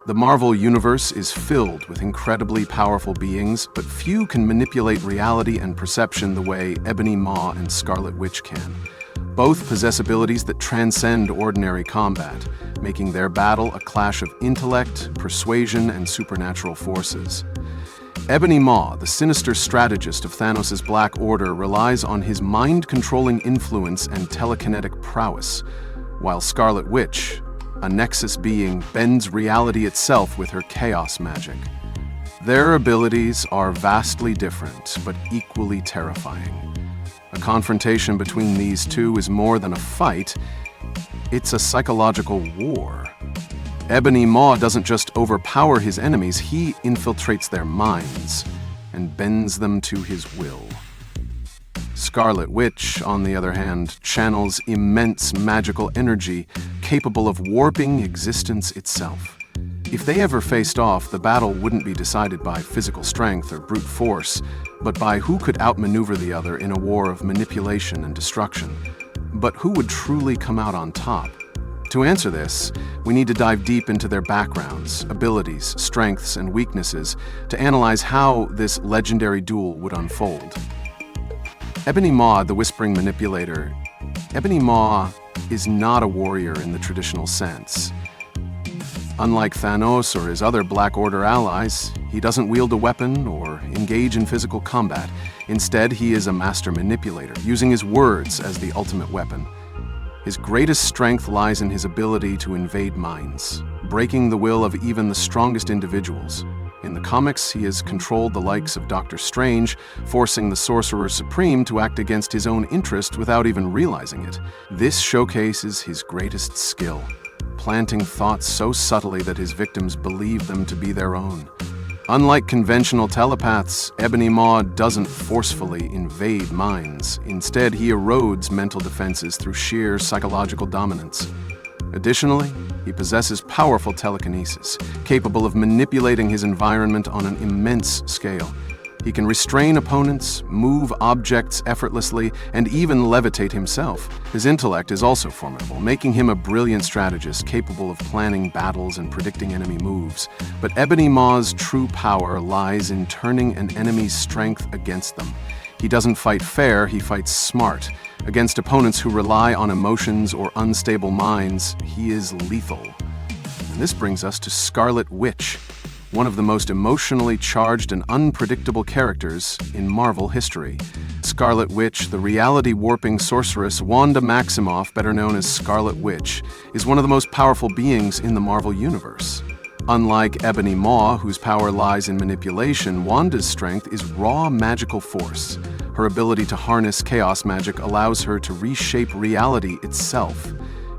The Marvel Universe is filled with incredibly powerful beings, but few can manipulate reality and perception the way Ebony Maw and Scarlet Witch can. Both possess abilities that transcend ordinary combat, making their battle a clash of intellect, persuasion, and supernatural forces. Ebony Maw, the sinister strategist of Thanos' Black Order, relies on his mind-controlling influence and telekinetic prowess, while Scarlet Witch, a Nexus being, bends reality itself with her chaos magic. Their abilities are vastly different, but equally terrifying. A confrontation between these two is more than a fight, it's a psychological war. Ebony Maw doesn't just overpower his enemies, he infiltrates their minds and bends them to his will. Scarlet Witch, on the other hand, channels immense magical energy capable of warping existence itself. If they ever faced off, the battle wouldn't be decided by physical strength or brute force, but by who could outmaneuver the other in a war of manipulation and destruction. But who would truly come out on top? To answer this, we need to dive deep into their backgrounds, abilities, strengths, and weaknesses to analyze how this legendary duel would unfold. Ebony Maw, the Whispering Manipulator. Ebony Maw is not a warrior in the traditional sense. Unlike Thanos or his other Black Order allies, he doesn't wield a weapon or engage in physical combat. Instead, he is a master manipulator, using his words as the ultimate weapon. His greatest strength lies in his ability to invade minds, breaking the will of even the strongest individuals. In the comics, he has controlled the likes of Doctor Strange, forcing the Sorcerer Supreme to act against his own interest without even realizing it. This showcases his greatest skill, planting thoughts so subtly that his victims believe them to be their own. Unlike conventional telepaths, Ebony Maw doesn't forcefully invade minds. Instead, he erodes mental defenses through sheer psychological dominance. Additionally, he possesses powerful telekinesis, capable of manipulating his environment on an immense scale. He can restrain opponents, move objects effortlessly, and even levitate himself. His intellect is also formidable, making him a brilliant strategist capable of planning battles and predicting enemy moves. But Ebony Maw's true power lies in turning an enemy's strength against them. He doesn't fight fair, he fights smart. Against opponents who rely on emotions or unstable minds, he is lethal. And this brings us to Scarlet Witch, one of the most emotionally charged and unpredictable characters in Marvel history. Scarlet Witch, the reality-warping sorceress Wanda Maximoff, better known as Scarlet Witch, is one of the most powerful beings in the Marvel Universe. Unlike Ebony Maw, whose power lies in manipulation, Wanda's strength is raw magical force. Her ability to harness chaos magic allows her to reshape reality itself.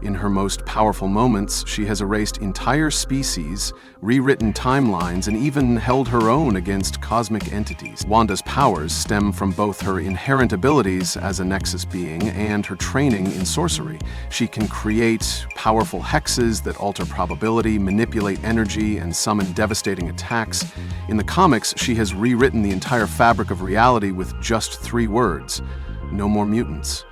In her most powerful moments, she has erased entire species, rewritten timelines, and even held her own against cosmic entities. Wanda's powers stem from both her inherent abilities as a Nexus being and her training in sorcery. She can create powerful hexes that alter probability, manipulate energy, and summon devastating attacks. In the comics, she has rewritten the entire fabric of reality with just 3 words: no more mutants.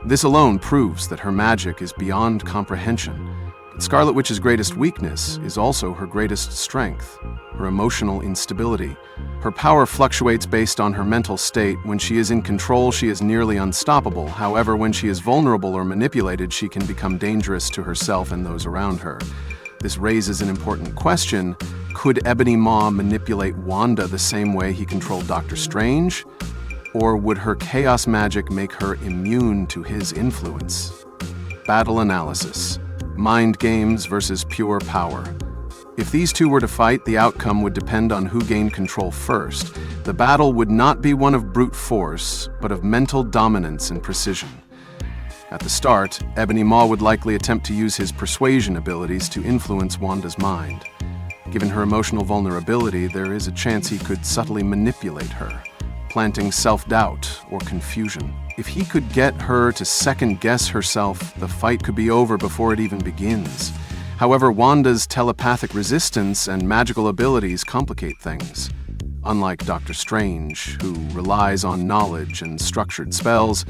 This alone proves that her magic is beyond comprehension. But Scarlet Witch's greatest weakness is also her greatest strength, her emotional instability. Her power fluctuates based on her mental state. When she is in control, she is nearly unstoppable. However, when she is vulnerable or manipulated, she can become dangerous to herself and those around her. This raises an important question. Could Ebony Maw manipulate Wanda the same way he controlled Doctor Strange? Or would her chaos magic make her immune to his influence? Battle analysis. Mind games versus pure power. If these two were to fight, the outcome would depend on who gained control first. The battle would not be one of brute force, but of mental dominance and precision. At the start, Ebony Maw would likely attempt to use his persuasion abilities to influence Wanda's mind. Given her emotional vulnerability, there is a chance he could subtly manipulate her, planting self-doubt or confusion. If he could get her to second-guess herself, the fight could be over before it even begins. However, Wanda's telepathic resistance and magical abilities complicate things. Unlike Doctor Strange, who relies on knowledge and structured spells,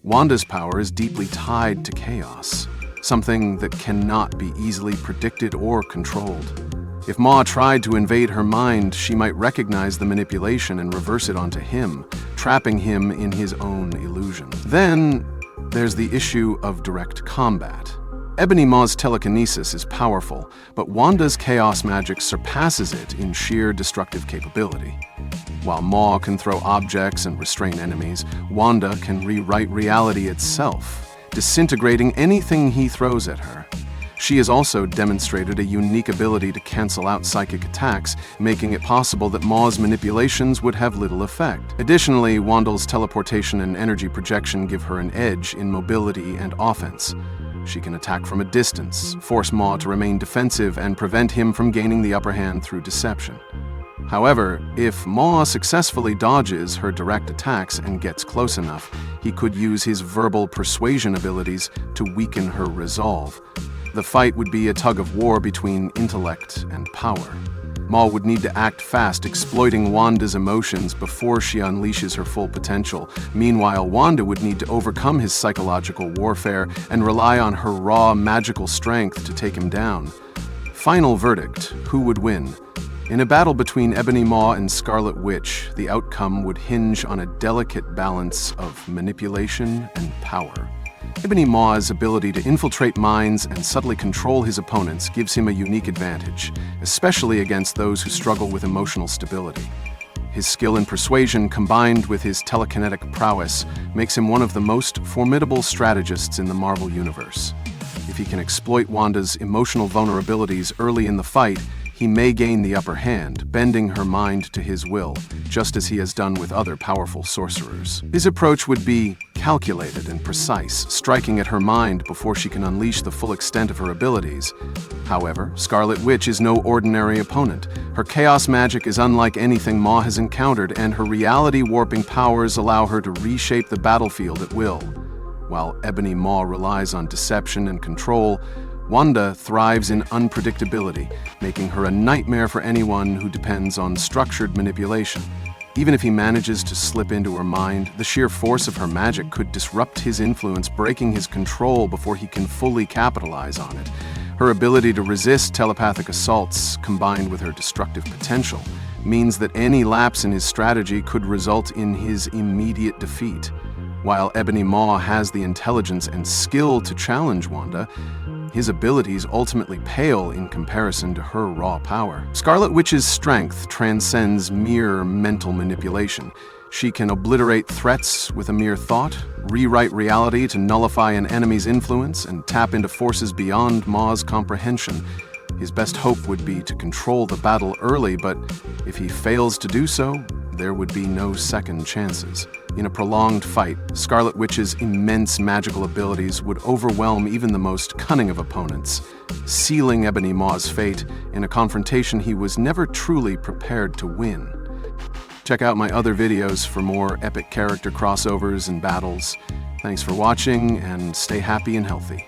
Wanda's power is deeply tied to chaos, something that cannot be easily predicted or controlled. If Maw tried to invade her mind, she might recognize the manipulation and reverse it onto him, trapping him in his own illusion. Then, there's the issue of direct combat. Ebony Maw's telekinesis is powerful, but Wanda's chaos magic surpasses it in sheer destructive capability. While Maw can throw objects and restrain enemies, Wanda can rewrite reality itself, disintegrating anything he throws at her. She has also demonstrated a unique ability to cancel out psychic attacks, making it possible that Maw's manipulations would have little effect. Additionally, Wanda's teleportation and energy projection give her an edge in mobility and offense. She can attack from a distance, force Maw to remain defensive, and prevent him from gaining the upper hand through deception. However, if Maw successfully dodges her direct attacks and gets close enough, he could use his verbal persuasion abilities to weaken her resolve. The fight would be a tug-of-war between intellect and power. Maw would need to act fast, exploiting Wanda's emotions before she unleashes her full potential. Meanwhile, Wanda would need to overcome his psychological warfare and rely on her raw magical strength to take him down. Final verdict: who would win? In a battle between Ebony Maw and Scarlet Witch, the outcome would hinge on a delicate balance of manipulation and power. Ebony Maw's ability to infiltrate minds and subtly control his opponents gives him a unique advantage, especially against those who struggle with emotional stability. His skill in persuasion, combined with his telekinetic prowess, makes him one of the most formidable strategists in the Marvel Universe. If he can exploit Wanda's emotional vulnerabilities early in the fight, he may gain the upper hand, bending her mind to his will, just as he has done with other powerful sorcerers. His approach would be calculated and precise, striking at her mind before she can unleash the full extent of her abilities. However, Scarlet Witch is no ordinary opponent. Her chaos magic is unlike anything Maw has encountered, and her reality-warping powers allow her to reshape the battlefield at will. While Ebony Maw relies on deception and control, Wanda thrives in unpredictability, making her a nightmare for anyone who depends on structured manipulation. Even if he manages to slip into her mind, the sheer force of her magic could disrupt his influence, breaking his control before he can fully capitalize on it. Her ability to resist telepathic assaults, combined with her destructive potential, means that any lapse in his strategy could result in his immediate defeat. While Ebony Maw has the intelligence and skill to challenge Wanda, his abilities ultimately pale in comparison to her raw power. Scarlet Witch's strength transcends mere mental manipulation. She can obliterate threats with a mere thought, rewrite reality to nullify an enemy's influence, and tap into forces beyond Maw's comprehension. His best hope would be to control the battle early, but if he fails to do so, there would be no second chances. In a prolonged fight, Scarlet Witch's immense magical abilities would overwhelm even the most cunning of opponents, sealing Ebony Maw's fate in a confrontation he was never truly prepared to win. Check out my other videos for more epic character crossovers and battles. Thanks for watching, and stay happy and healthy.